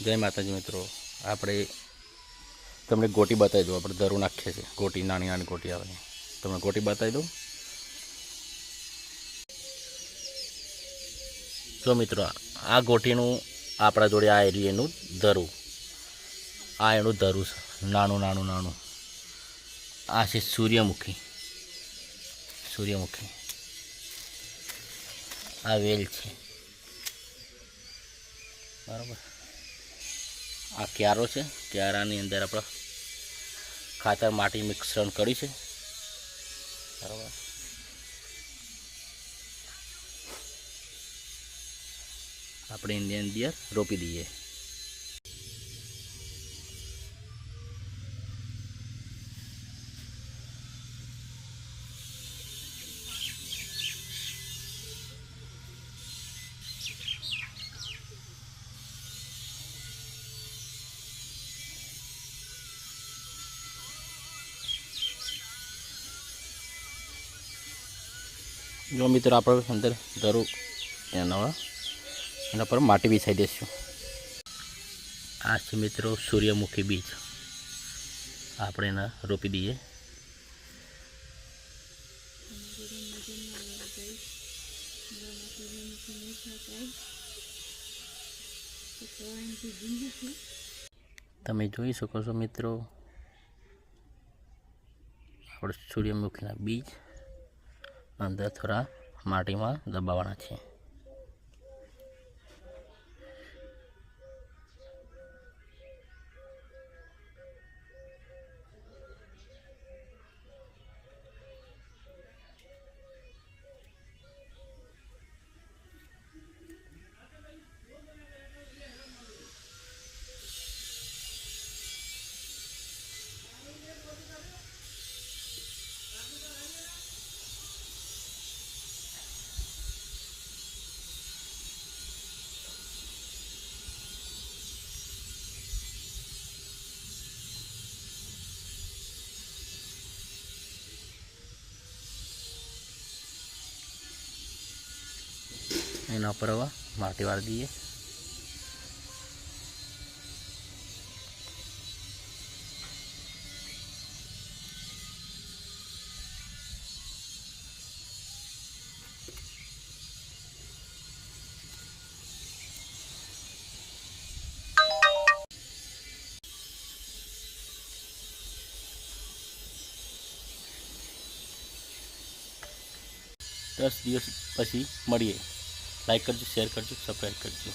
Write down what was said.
जय माताजी मित्रों, આપણે તમને ગોટી બતાવી દઉં। આપણે દરું નાખીએ છીએ, ગોટી નાની નાની ગોટી આવે, તમને ગોટી બતાવી દઉં। જો મિત્રો, આ ગોટીનું આપણા જોડે આ એનું દરું, આ એનું દરું છે, નાનું નાનું નાનું। આ છે સૂર્યમુખી, સૂર્યમુખી આ વેલ છે, બરાબર। આ ક્યારો છે, ક્યારાની અંદર આપણે ખાતર માટી મિશ્રણ કર્યું છે, બરાબર। આપણે એની અંદર રોપી દઈએ। जो मित्र आप अंदर दरू एना पर माटी बिछाई देशू। आ मित्रों सूर्यमुखी बीज आप रोपी दीए। तमे जोई सको छो मित्रों, आप सूर्यमुखी बीज अंदर थोड़ा माटी में दबावाना है। एना पर हवा माटी वाल दीए। दस दिवस पछी मळीए। लाइक करजो, शेर करजो, सब्सक्राइब करजो।